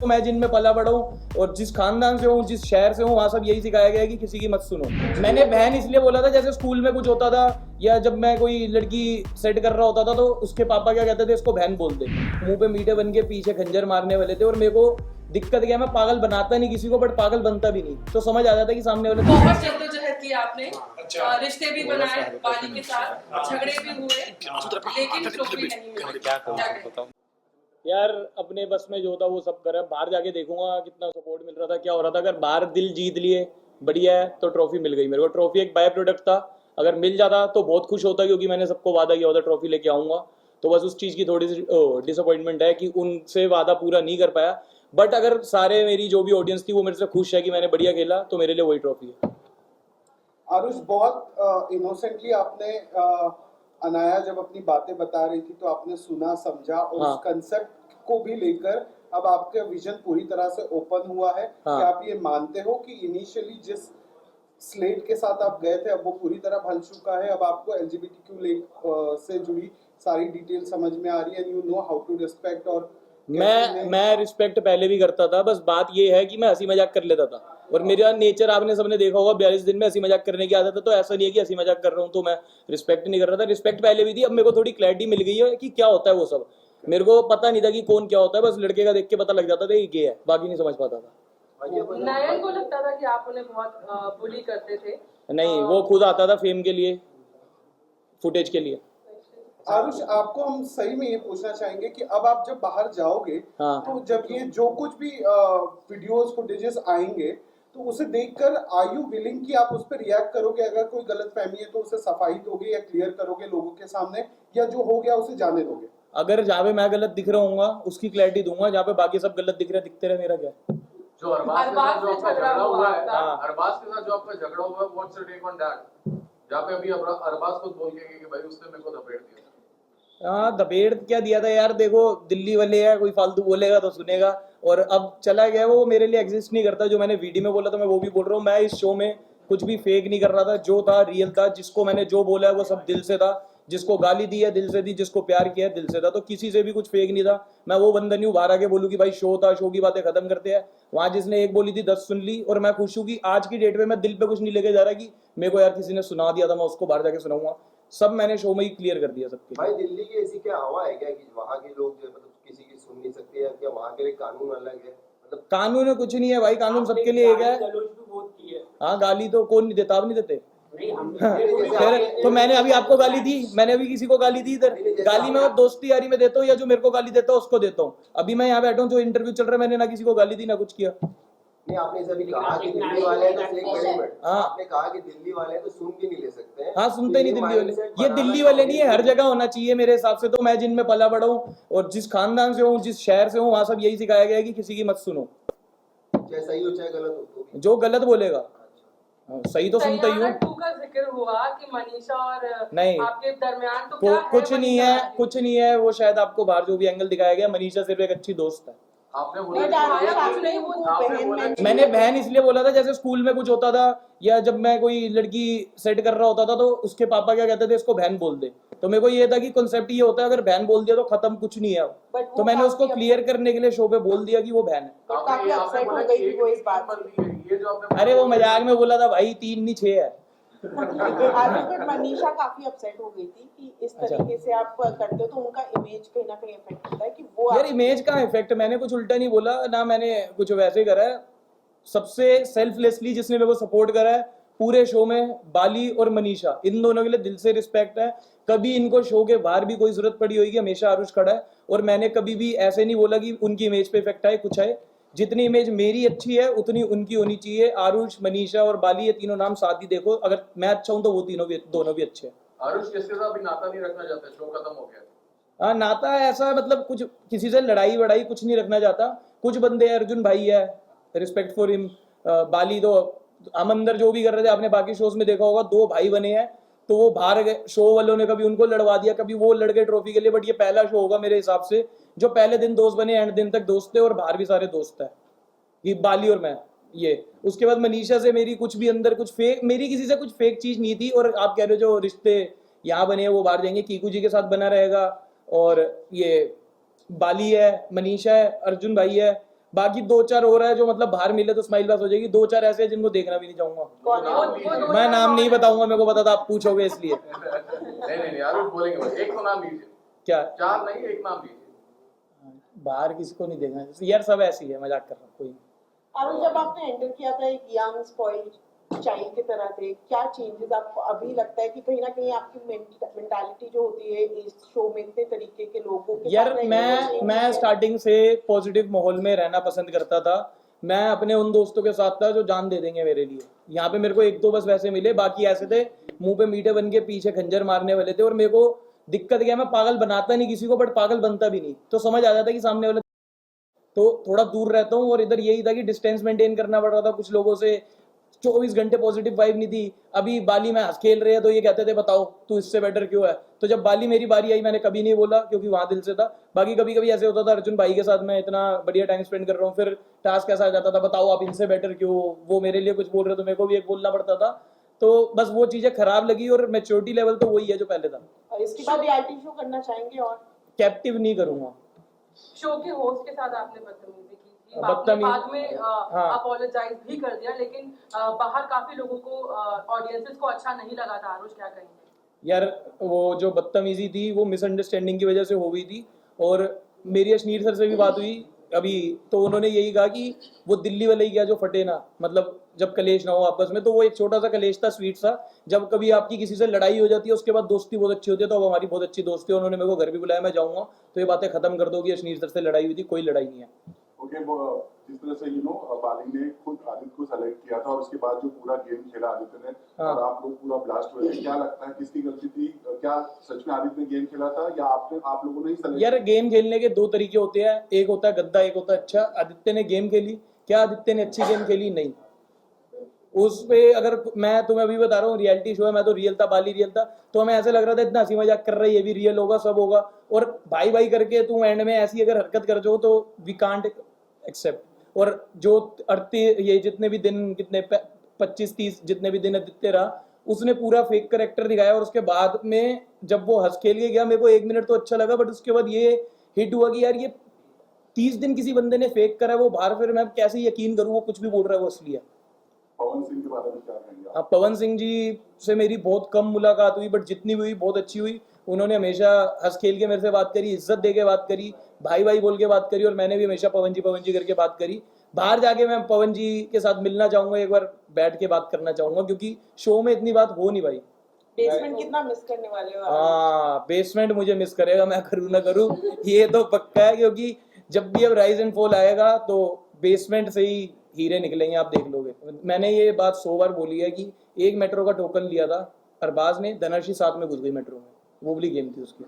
तो मैं जिनमें पला बड़ा हूँ और जिस खानदान से हूँ, जिस शहर से हूँ, वहाँ सब यही सिखाया गया है कि किसी की मत सुनो। मैंने बहन इसलिए बोला था, जैसे स्कूल में कुछ होता था या जब मैं कोई लड़की सेट कर रहा होता था तो उसके पापा क्या कहते थे, इसको बहन बोल दे। मुंह पे मीठे बन के पीछे खंजर मारने वाले थे। और मेरे को दिक्कत क्या, मैं पागल बनाता नहीं किसी को, बट पागल बनता भी नहीं। तो समझ आ जाता कि सामने वाले बहुत जद्दोजहद की आपने, रिश्ते भी बनाए बाली के साथ, झगड़े भी हुए, लेकिन ट्रॉफी नहीं मिली। क्या कहें? यार अपने बस में जो था वो सब करा। बाहर जाके देखूंगा कितना सपोर्ट मिल रहा था, क्या हो रहा था। अगर बाहर दिल जीत लिए बढ़िया है, तो ट्रॉफी मिल गई मेरे को। ट्रॉफी एक बाय प्रोडक्ट था, अगर मिल जाता तो बहुत खुश होता, क्योंकि मैंने सबको वादा किया होता ट्रॉफी लेके आऊंगा। तो बस उस चीज़ की थोड़ी सी डिसअपॉइंटमेंट है कि उनसे वादा पूरा नहीं कर पाया। बट अगर सारे मेरी जो भी ऑडियंस थी वो मेरे से खुश है कि मैंने बढ़िया खेला, तो मेरे लिए वही ट्रॉफी है। आरुष, बहुत इनोसेंटली आपने अनाया जब अपनी बातें बता रही थी तो आपने सुना, समझा और हाँ। उस कंसेप्ट को भी लेकर अब आपका विजन पूरी तरह से ओपन हुआ है। हाँ। कि आप ये मानते हो कि इनिशियली जिस स्लेट के साथ आप गए थे अब वो पूरी तरह भल चुका है, अब आपको एलजीबीटीक्यू से जुड़ी सारी डिटेल समझ में आ रही है, you know how to respect. और मैं रिस्पेक्ट पहले भी करता था, बस बात ये है कि मैं हंसी मजाक कर लेता था। और मेरा नेचर आपने सबने देखा होगा, 42 दिन में हंसी मजाक करने की आदत है। तो ऐसा नहीं है कि हंसी मजाक कर रहा हूँ तो मैं रिस्पेक्ट नहीं कर रहा था। रिस्पेक्ट पहले भी थी, अब मेरे को थोड़ी क्लैरिटी मिल गई है कि क्या होता है वो सब। मेरे को पता नहीं था कि कौन क्या होता है, बस लड़के का देख के पता लग जाता था कि ये है, बाकी नहीं समझ पाता था। नयन को लगता था कि आप उन्हें बहुत बुली करते थे। नहीं, वो खुद आता था फेम के लिए, फुटेज के लिए। आरुष, आपको हम सही में ये पूछना चाहेंगे कि अब आप जब बाहर जाओगे हाँ। तो जब ये जो कुछ भी वीडियोस फुटेजेस आएंगे तो उसे देखकर आर यू विलिंग कि आप उस पर रिएक्ट करोगे? अगर कोई गलत फहमी है तो उसे सफाई दोगे या क्लियर करोगे लोगों के सामने, या जो हो गया उसे जाने दोगे? अगर जहाँ पे मैं गलत दिख रहा हूँ उसकी क्लैरिटी दूंगा, जहाँ पे बाकी सब गलत दिख रहे दिखते रहे, मेरा क्या है। जो अरबाज के साथ जो आपका झगड़ा हुआ है, हाँ। अरबाज के साथ जो आपका झगड़ा हुआ है, what's your take on that? जहाँ पे अभी अरबाज खुद बोल के कि भाई उसने मेरे को धपेड़ दिया। हाँ, दबेड़ क्या दिया था यार। देखो, दिल्ली वाले है, कोई फालतू बोलेगा तो सुनेगा। और अब चला गया वो मेरे लिए एग्जिस्ट नहीं करता। जो मैंने वीडियो में बोला था मैं वो भी बोल रहा हूँ। मैं इस शो में कुछ भी फेक नहीं कर रहा था, जो था रियल था। जिसको मैंने जो बोला है वो सब दिल से था। जिसको गाली दी है दिल से दी, जिसको प्यार किया है दिल से था। तो किसी से भी कुछ फेक नहीं था। मैं वो बंदा नहीं हूँ बाहर आके बोलूँ कि भाई शो था, शो की बातें खत्म करते हैं। वहां जिसने एक बोली थी 10 सुन ली। और मैं खुश हूँ कि आज की डेट में मैं दिल पे कुछ नहीं लेके जा रहा कि मेरे को यार किसी ने सुना दिया था मैं उसको बाहर जाके सुनाऊंगा। सब मैंने शो में ही क्लियर कर दिया सबके। भाई दिल्ली की ऐसी क्या हवा है क्या कि वहाँ के लोग जो मतलब किसी की सुन नहीं सकते, या क्या वहाँ के लिए कानून अलग है? मतलब कानून कुछ नहीं है भाई, कानून सबके लिए एक है। हाँ, गाली तो कौन नहीं देता, आप नहीं देते। फिर तो मैंने अभी आपको गाली दी, मैंने अभी किसी को गाली दी इधर? गाली मैं दोस्ती यारी में देता हूँ, या जो मेरे को गाली देता हूँ उसको देता हूँ। अभी मैं यहाँ बैठा हूँ, जो इंटरव्यू चल रहा है, मैंने ना किसी को गाली दी ना कुछ किया। नहीं, आपने जब कहा कि दिल्ली वाले हैं तो एक मिनट, हाँ। आपने कहा कि दिल्ली वाले हैं तो सुन भी नहीं ले सकते हैं। हाँ, सुनते नहीं दिल्ली वाले। ये दिल्ली वाले नहीं है, हर जगह होना चाहिए मेरे हिसाब से। तो मैं जिनमें पला बड़ा हूँ और जिस खानदान से हूँ, जिस शहर से हूँ, वहाँ सब यही सिखाया गया है कि किसी की मत सुनो, चाहे सही हो चाहे गलत हो। तो जो गलत बोलेगा। सही तो सुनता ही हूँ। का जिक्र हुआ कि मनीषा और नहीं, आपके दर्मियान तो क्या कुछ नहीं है, कुछ नहीं है। वो शायद आपको बाहर जो भी एंगल दिखाया गया, मनीषा सिर्फ एक अच्छी दोस्त है। आपने मैंने बहन इसलिए बोला था, जैसे स्कूल में कुछ होता था या जब मैं कोई लड़की सेट कर रहा होता था तो उसके पापा क्या कहते थे, इसको बहन बोल दे। तो मेरे को ये था कि कॉन्सेप्ट ये होता है, अगर बहन बोल दिया तो खत्म, कुछ नहीं है। तो मैंने उसको क्लियर करने के लिए शो पे बोल दिया कि वो बहन है। काफी अपसेट हो गई थी वो इस बात से। अरे वो मजाक में बोला था भाई, 3 नहीं 6 है। बट मनीषा काफी अपसेट हो गई थी कि इस तरीके से आप करते हो तो उनका इमेज कहीं ना कहीं इफेक्ट होता है कि वो यार इमेज का इफेक्ट, मैंने कुछ उल्टा नहीं बोला ना, मैंने कुछ वैसे करा है। सबसे सेल्फलेसली जिसने मेरे को सपोर्ट करा है पूरे शो में, बाली और मनीषा, इन दोनों के लिए दिल से रिस्पेक्ट है। कभी इनको शो के बाहर भी कोई जरूरत पड़ी होगी, हमेशा आरुष खड़ा है। और मैंने कभी भी ऐसे नहीं बोला कि उनकी इमेज पे इफेक्ट आए, कुछ आए। जितनी इमेज मेरी अच्छी है उतनी उनकी होनी चाहिए। आरुष, मनीषा और बाली, ये तीनों नाम साथ ही देखो। अगर मैं अच्छा हूं तो वो दोनों भी अच्छे हैं। आरुष किसके साथ अभी नाता नहीं रखना चाहता, शो खत्म हो गया? हाँ, नाता ऐसा मतलब कुछ किसी से लड़ाई वड़ाई कुछ नहीं रखना चाहता। कुछ बंदे, अर्जुन भाई है, रिस्पेक्ट फॉर हिम। बाली तो हम अंदर जो भी कर रहे थे, आपने बाकी शोज में देखा होगा, 2 भाई बने हैं। तो वो बाहर गए, शो वालों ने कभी उनको लड़वा दिया, कभी वो लड़ गए ट्रॉफी के लिए। बट ये पहला शो होगा मेरे हिसाब से जो पहले दिन दोस्त बने, एंड दिन तक दोस्त थे, और बाहर भी सारे दोस्त है, ये बाली और मैं। ये उसके बाद मनीषा से मेरी कुछ भी अंदर कुछ फेक, मेरी किसी से कुछ फेक चीज नहीं थी। और आप कह रहे हो जो रिश्ते यहाँ बने हैं वो बाहर जाएंगे, कीकू जी के साथ बना रहेगा। और ये बाली है, मनीषा है, अर्जुन भाई है, बाकी 2-4 हो रहा है जो मतलब बाहर मिले तो स्माइल पास हो जाएगी, 2-4 ऐसे हैं जिनको देखना भी नहीं चाहूंगा। कौन है? वो मैं नाम नहीं बताऊंगा, मेरे को पता था आप पूछोगे इसलिए। नहीं आरुष बोलेंगे भाई, एक तो नाम लीजिए, क्या 4 नहीं, एक नाम लीजिए। बाहर किसी को नहीं देखना यार, सब ऐसी है, मजाक कर रहा हूँ कोई। और जब आपने एंटर किया था एक यंग स्पॉइल्ड चाइल्ड की तरह थे, क्या चेंजेस आपको अभी लगता है कि कहीं ना कहीं आपकी मेंटालिटी जो होती है इस शो में इतने तरीके के लोगों के यार साथ रहने में वो change मैं है? स्टार्टिंग से पॉजिटिव माहौल में रहना पसंद करता था। मैं अपने उन दोस्तों के साथ था जो जान दे देंगे मेरे लिए। यहाँ पे मेरे को 1-2 बस वैसे मिले, बाकी ऐसे थे मुंह पे मीठे बन के पीछे खंजर मारने वाले थे। और मेरे को दिक्कत क्या है, मैं पागल बनाता नहीं किसी को, बट पागल बनता भी नहीं, तो समझ आ जाता कि सामने वाले, तो थोड़ा दूर रहता हूँ। और इधर यही था कि डिस्टेंस मेंटेन करना पड़ रहा था कुछ लोगों से। 24 घंटे पॉजिटिव वाइब नहीं थी। अभी बाली में हंस खेल रहे हैं तो ये कहते थे बताओ तू इससे बेटर क्यों है। तो जब बाली मेरी बारी आई मैंने कभी नहीं बोला, क्योंकि वहां दिल से था। बाकी कभी कभी ऐसे होता था अर्जुन भाई के साथ मैं इतना बढ़िया टाइम स्पेंड कर रहा हूँ, फिर टास्क ऐसा आ जाता था बताओ आप इनसे बेटर क्यों हो, वो मेरे लिए कुछ बोल रहे तो मेरे को भी एक बोलना पड़ता था। तो बस वो चीजें खराब लगी। और मैच्योरिटी लेवल तो वही है जो पहले था। और इसके बाद रियलिटी शो करना चाहेंगे और कैप्टिव नहीं करूंगा। शो के होस्ट के साथ आपने बदतमीजी की थी, आपने बदतमीजी- बाद में हाँ। अपोलोजाइज भी कर दिया, लेकिन बाहर काफी लोगों को ऑडियंसेस को अच्छा नहीं लगा था। आरुष क्या कहेंगे? यार वो जो बदतमीजी थी वो मिसअंडरस्टैंडिंग की वजह से हो गई थी। और मेरी अश्नीर सर से भी बात हुई अभी, तो उन्होंने यही कहा कि वो दिल्ली वाले ही क्या जो फटे ना, मतलब जब कलेश ना हो आपस में। तो वो एक छोटा सा कलेश था, स्वीट सा। जब कभी आपकी किसी से लड़ाई हो जाती है उसके बाद दोस्ती बहुत अच्छी होती है, तो अब हमारी बहुत अच्छी दोस्ती है। उन्होंने मेरे को घर भी बुलाया, मैं जाऊंगा तो ये बातें खत्म कर दो कि अश्नीर सर से लड़ाई हुई थी, कोई लड़ाई नहीं है। ओके, वो जिस तरह से बाली ने खुद आदित्य को सेलेक्ट किया था और उसके बाद जो पूरा गेम खेला आदित्य ने, हाँ। और आप लोग पूरा ब्लास्ट हुए थे, क्या लगता है किसकी गलती थी? क्या सच में आदित्य ने गेम खेला था या आप लोगों ने ही सेलेक्ट? यार गेम खेलने के 2 तरीके होते हैं, एक होता है गद्दा, एक होता है अच्छा। आदित्य ने गेम खेली, क्या आदित्य ने अच्छी गेम खेली? नहीं। उस पे अगर मैं तुम्हें अभी बता रहा हूँ रियलिटी शो है, मैं तो रियल था, बाली रियल था, तो हमें ऐसे लग रहा था इतना हंसी मजाक कर रहा है, ये भी रियल होगा, सब होगा। और भाई भाई करके तुम एंड में ऐसी अगर हरकत कर जाओ तो वी कांट एक्सेप्ट। और जो ये जितने भी दिन, कितने 25-30 जितने भी दिन आदित्य रहा, उसने पूरा फेक करेक्टर दिखाया। और उसके बाद में जब वो हंस खेल के गया, मेरे को 1 मिनट तो अच्छा लगा, बट उसके बाद ये हिट हुआ कि यार ये 30 दिन किसी बंदे ने फेक करा है वो बाहर, फिर मैं कैसे यकीन करूँ वो कुछ भी बोल रहा है वो असली है। पवन सिंह के बारे में क्या कहेंगे आप? हाँ, पवन सिंह जी से मेरी बहुत कम मुलाकात हुई, बट जितनी भी हुई बहुत अच्छी हुई। उन्होंने हमेशा हंस खेल के मेरे से बात करी, इज्जत दे के बात करी, भाई भाई बोल के बात करी। और मैंने भी हमेशा पवन जी करके बात करी। बाहर जाके मैं पवन जी के साथ मिलना चाहूंगा, एक बार बैठ के बात करना चाहूंगा, क्योंकि शो में इतनी बात हो नहीं भाई। बेसमेंट कितना मिस करने वाले हो आप? हाँ, बेसमेंट मुझे मिस करेगा, मैं करूँ ना करूँ ये तो पक्का है। क्योंकि जब भी अब राइज एंड फॉल आएगा तो बेसमेंट से ही हीरे निकलेंगे, आप देख लोगे। मैंने ये बात 100 बार बोली है कि एक मेट्रो का टोकन लिया था अरबाज ने, धनर्षि साथ में घुस गई मेट्रो में, वो वाली गेम थी उसकी।